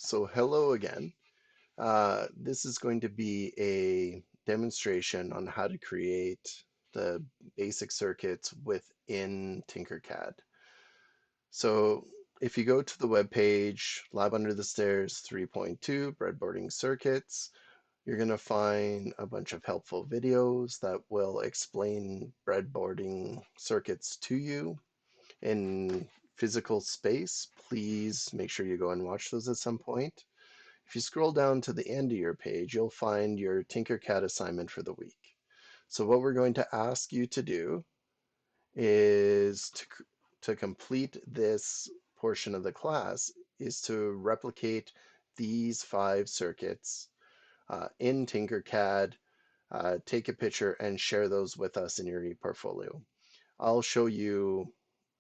So hello again. This is going to be a demonstration on how to create the basic circuits within Tinkercad. So if you go to the web page, Lab Under the Stairs 3.2, Breadboarding Circuits, you're going to find a bunch of helpful videos that will explain breadboarding circuits to you in physical space. Please make sure you go and watch those at some point. If you scroll down to the end of your page, you'll find your Tinkercad assignment for the week. So what we're going to ask you to do is to complete this portion of the class is to replicate these 5 circuits in Tinkercad, take a picture and share those with us in your ePortfolio. I'll show you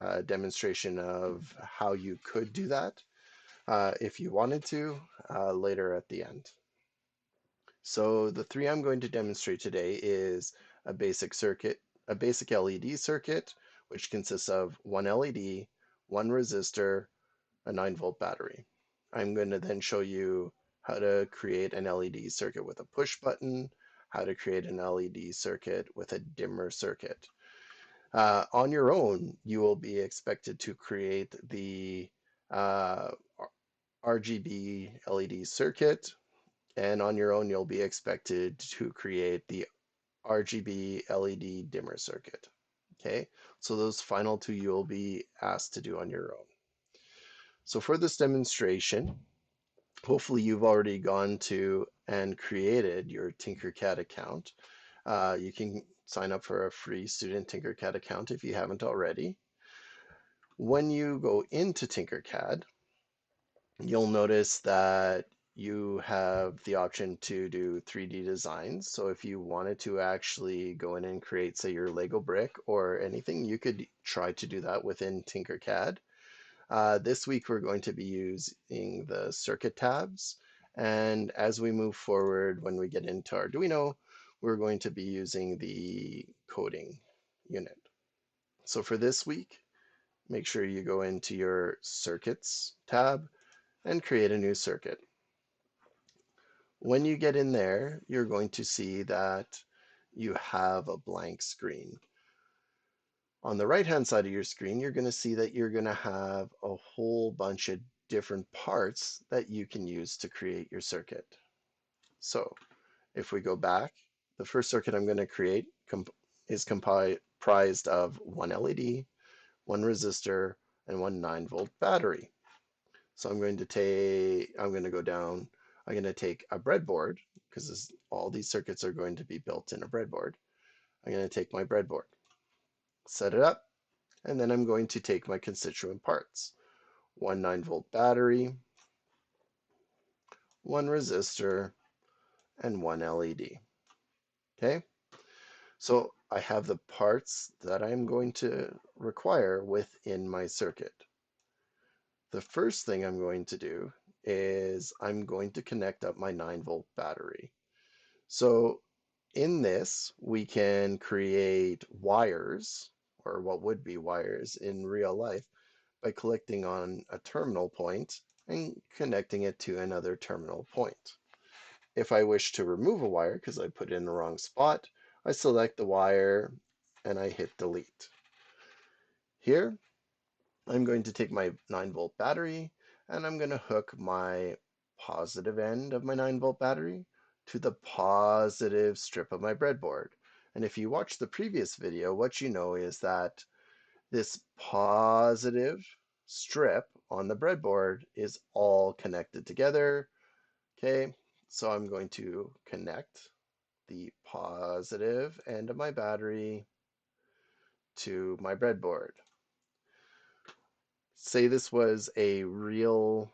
a demonstration of how you could do that if you wanted to later at the end. So the 3 I'm going to demonstrate today is a basic circuit, a basic LED circuit, which consists of one LED, one resistor, a 9-volt battery. I'm going to then show you how to create an LED circuit with a push button, how to create an LED circuit with a dimmer circuit. On your own, you will be expected to create the uh, RGB LED circuit, and on your own, you'll be expected to create the RGB LED dimmer circuit. Okay, so those final 2 you'll be asked to do on your own. So for this demonstration, hopefully you've already gone to and created your Tinkercad account. You can sign up for a free student Tinkercad account if you haven't already. When you go into Tinkercad, you'll notice that you have the option to do 3D designs. So if you wanted to actually go in and create, say, your Lego brick or anything, you could try to do that within Tinkercad. This week, we're going to be using the circuit tabs. And as we move forward, when we get into Arduino, we're going to be using the coding unit. So for this week, make sure you go into your circuits tab and create a new circuit. When you get in there, you're going to see that you have a blank screen. On the right-hand side of your screen, you're going to see that you're going to have a whole bunch of different parts that you can use to create your circuit. So if we go back, the first circuit I'm going to create is comprised of one LED, one resistor, and one 9-volt battery. So I'm going to go down, I'm going to take a breadboard, because all these circuits are going to be built in a breadboard. I'm going to take my breadboard, set it up, and then I'm going to take my constituent parts. One 9-volt battery, one resistor, and one LED. Okay, so I have the parts that I'm going to require within my circuit. The first thing I'm going to do is I'm going to connect up my 9-volt battery. So in this, we can create wires, or what would be wires in real life, by clicking on a terminal point and connecting it to another terminal point. If I wish to remove a wire because I put it in the wrong spot, I select the wire and I hit delete. Here, I'm going to take my 9-volt battery and I'm going to hook my positive end of my 9-volt battery to the positive strip of my breadboard. And if you watch the previous video, what you know is that this positive strip on the breadboard is all connected together. Okay, so I'm going to connect the positive end of my battery to my breadboard. Say this was a real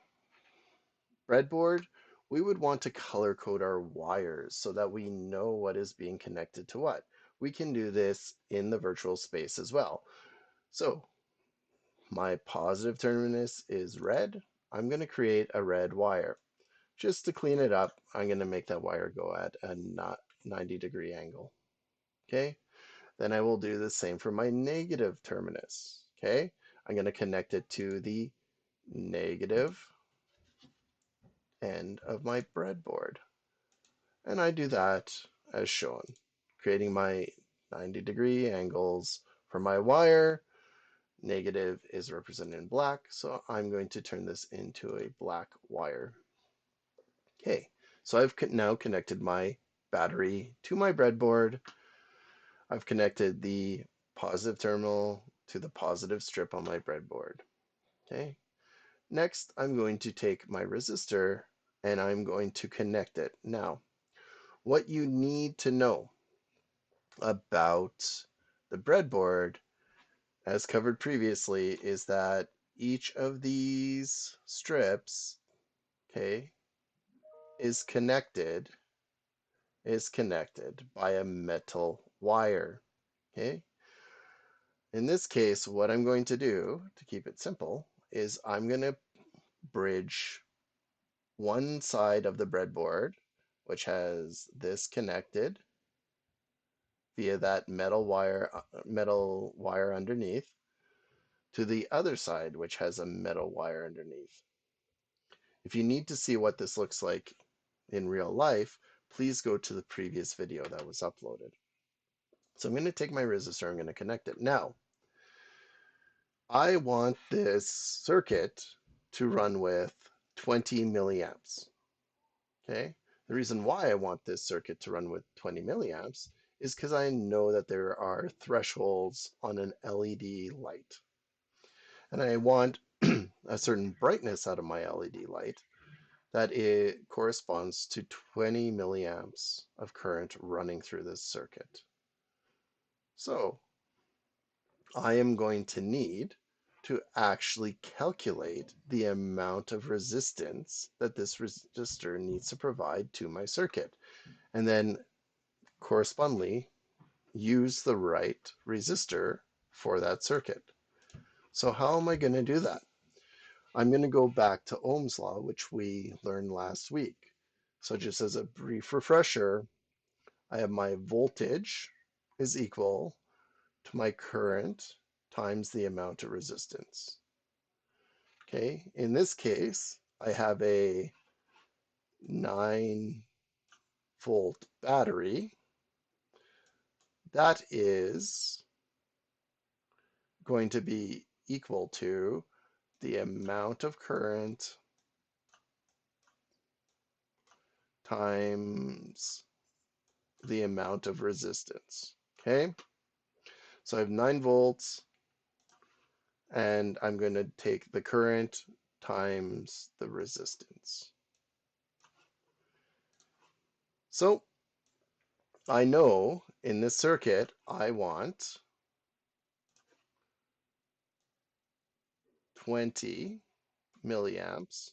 breadboard, we would want to color code our wires so that we know what is being connected to what. We can do this in the virtual space as well. So my positive terminus is red. I'm going to create a red wire. Just to clean it up, I'm going to make that wire go at a 90-degree angle. Okay, then I will do the same for my negative terminus. Okay, I'm going to connect it to the negative end of my breadboard. And I do that as shown, creating my 90-degree angles for my wire. Negative is represented in black, so I'm going to turn this into a black wire. Okay, so I've now connected my battery to my breadboard. I've connected the positive terminal to the positive strip on my breadboard. Okay, next I'm going to take my resistor and I'm going to connect it. Now, what you need to know about the breadboard, as covered previously, is that each of these strips, okay, is connected by a metal wire. Okay. In this case, what I'm going to do to keep it simple is I'm going to bridge one side of the breadboard, which has this connected via that metal wire underneath, to the other side, which has a metal wire underneath. If you need to see what this looks like in real life, please go to the previous video that was uploaded. So I'm going to take my resistor, I'm going to connect it. Now, I want this circuit to run with 20 milliamps. Okay? The reason why I want this circuit to run with 20 milliamps is because I know that there are thresholds on an LED light. And I want a certain brightness out of my LED light that it corresponds to 20 milliamps of current running through this circuit. So I am going to need to actually calculate the amount of resistance that this resistor needs to provide to my circuit, and then correspondingly use the right resistor for that circuit. So how am I going to do that? I'm going to go back to Ohm's law, which we learned last week. So just as a brief refresher, I have my voltage is equal to my current times the amount of resistance. Okay, in this case, I have a 9-volt battery that is going to be equal to the amount of current times the amount of resistance. Okay, so I have 9 volts, and I'm going to take the current times the resistance. So I know in this circuit I want 20 milliamps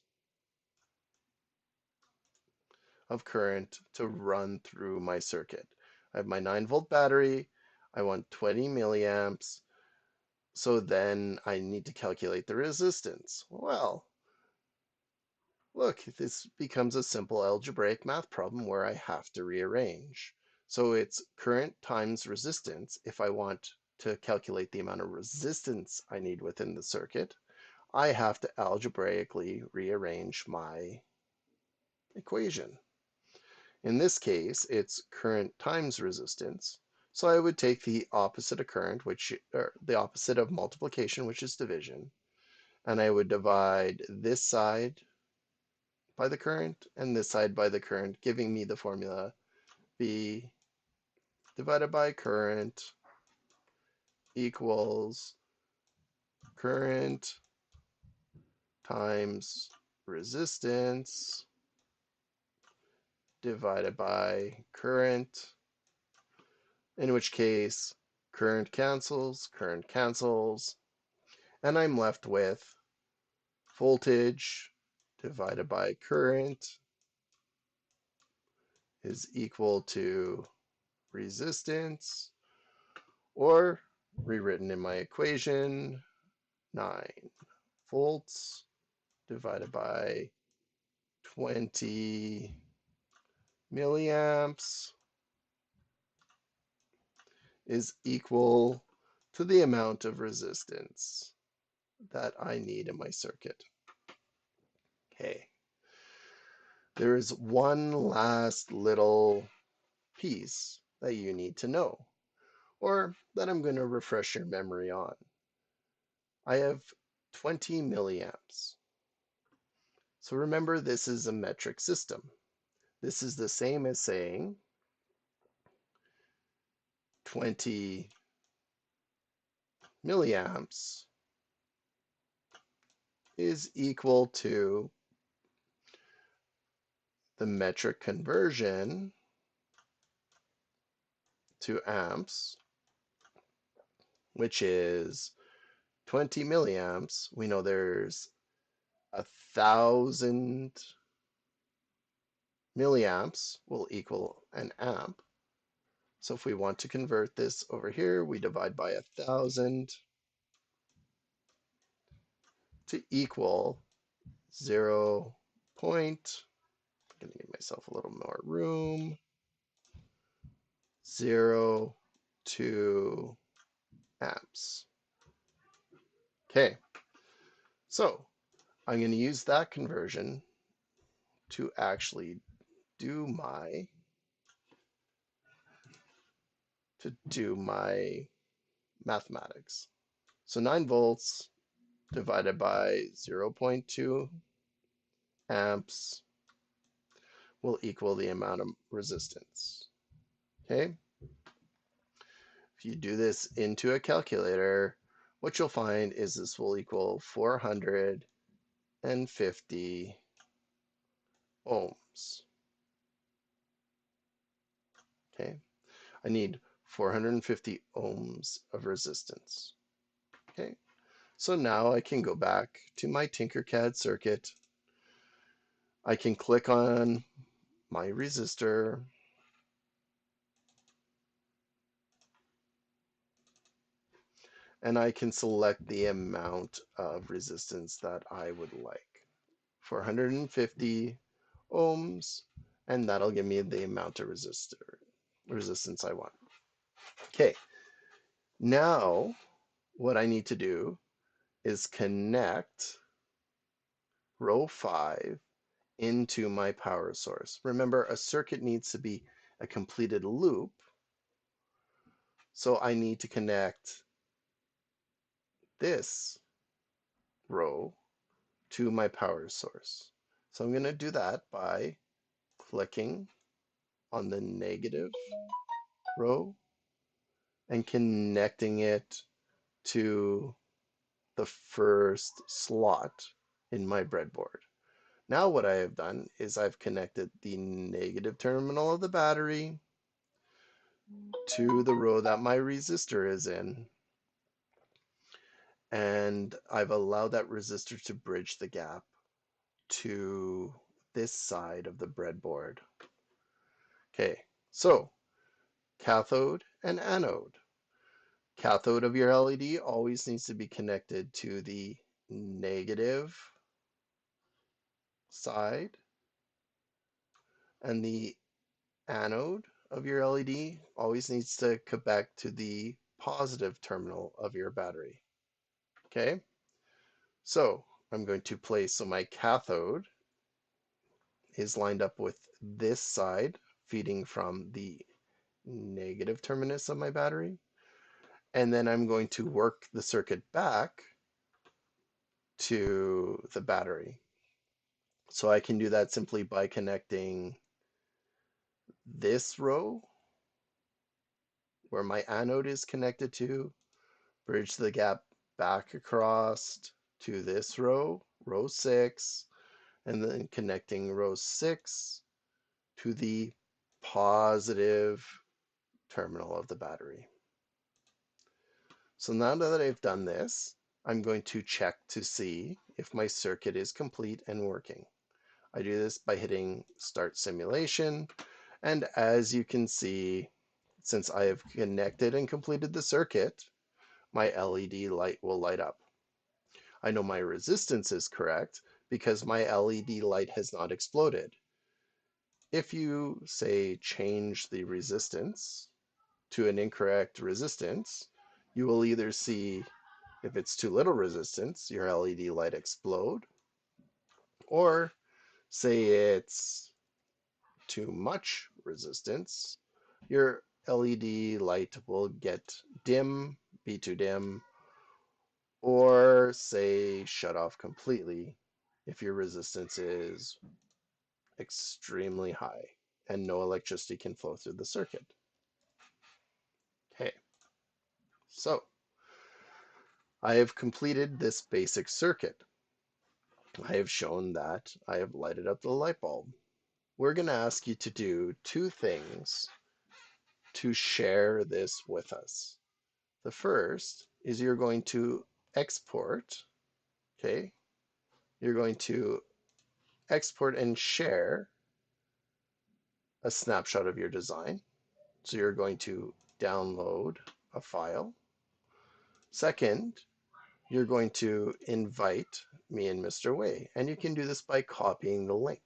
of current to run through my circuit. I have my 9-volt battery. I want 20 milliamps. So then I need to calculate the resistance. Well, look, this becomes a simple algebraic math problem where I have to rearrange. So it's current times resistance. If I want to calculate the amount of resistance I need within the circuit, I have to algebraically rearrange my equation. In this case, it's current times resistance. So I would take the opposite of current, or the opposite of multiplication, which is division, and I would divide this side by the current and this side by the current, giving me the formula V divided by current equals current times resistance divided by current, in which case current cancels, and I'm left with voltage divided by current is equal to resistance, or rewritten in my equation, 9 volts divided by 20 milliamps is equal to the amount of resistance that I need in my circuit. Okay. there is one last little piece that you need to know, or that I'm going to refresh your memory on. I have 20 milliamps. So remember, this is a metric system. This is the same as saying 20 milliamps is equal to the metric conversion to amps, which is 20 milliamps. We know there's 1,000 milliamps will equal an amp. So if we want to convert this over here, we divide by 1,000 to equal 0. I'm going to give myself a little more room. 0.2 amps. Okay, so I'm going to use that conversion to actually do my mathematics. So 9 volts divided by 0.2 amps will equal the amount of resistance. Okay, if you do this into a calculator, what you'll find is this will equal 450 ohms. Okay, I need 450 ohms of resistance. Okay, so now I can go back to my Tinkercad circuit. I can click on my resistor. And I can select the amount of resistance that I would like. 450 ohms, and that'll give me the amount of resistance I want. Okay, now what I need to do is connect row 5 into my power source. Remember, a circuit needs to be a completed loop, so I need to connect this row to my power source. So I'm going to do that by clicking on the negative row and connecting it to the first slot in my breadboard. Now what I have done is I've connected the negative terminal of the battery to the row that my resistor is in, and I've allowed that resistor to bridge the gap to this side of the breadboard. Okay, so cathode and anode. Cathode of your LED always needs to be connected to the negative side, and the anode of your LED always needs to come back to the positive terminal of your battery. Okay, so I'm going to place, so my cathode is lined up with this side feeding from the negative terminus of my battery, and then I'm going to work the circuit back to the battery. So I can do that simply by connecting this row where my anode is connected to, bridge the gap back across to this row, row 6, and then connecting row 6 to the positive terminal of the battery. So now that I've done this, I'm going to check to see if my circuit is complete and working. I do this by hitting Start Simulation, and as you can see, since I have connected and completed the circuit, my LED light will light up. I know my resistance is correct because my LED light has not exploded. If you, say, change the resistance to an incorrect resistance, you will either see, if it's too little resistance, your LED light explode, or say it's too much resistance, your LED light will get dim, be too dim, or say shut off completely if your resistance is extremely high and no electricity can flow through the circuit. Okay, so I have completed this basic circuit. I have shown that I have lighted up the light bulb. We're going to ask you to do two things to share this with us. The first is you're going to export, okay? You're going to export and share a snapshot of your design. So you're going to download a file. Second, you're going to invite me and Mr. Wei, and you can do this by copying the link.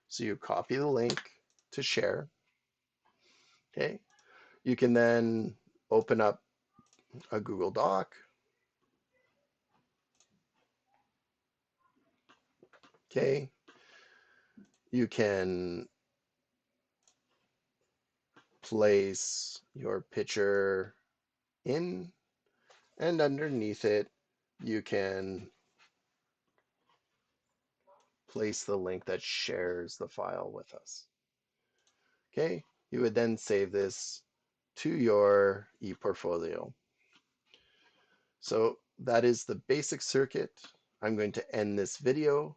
So you copy the link to share, okay? You can then open up a Google Doc, okay? You can place your picture in, and underneath it, you can place the link that shares the file with us. Okay, you would then save this to your ePortfolio. So that is the basic circuit. I'm going to end this video.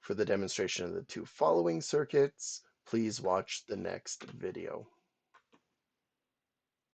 For the demonstration of the two following circuits, please watch the next video.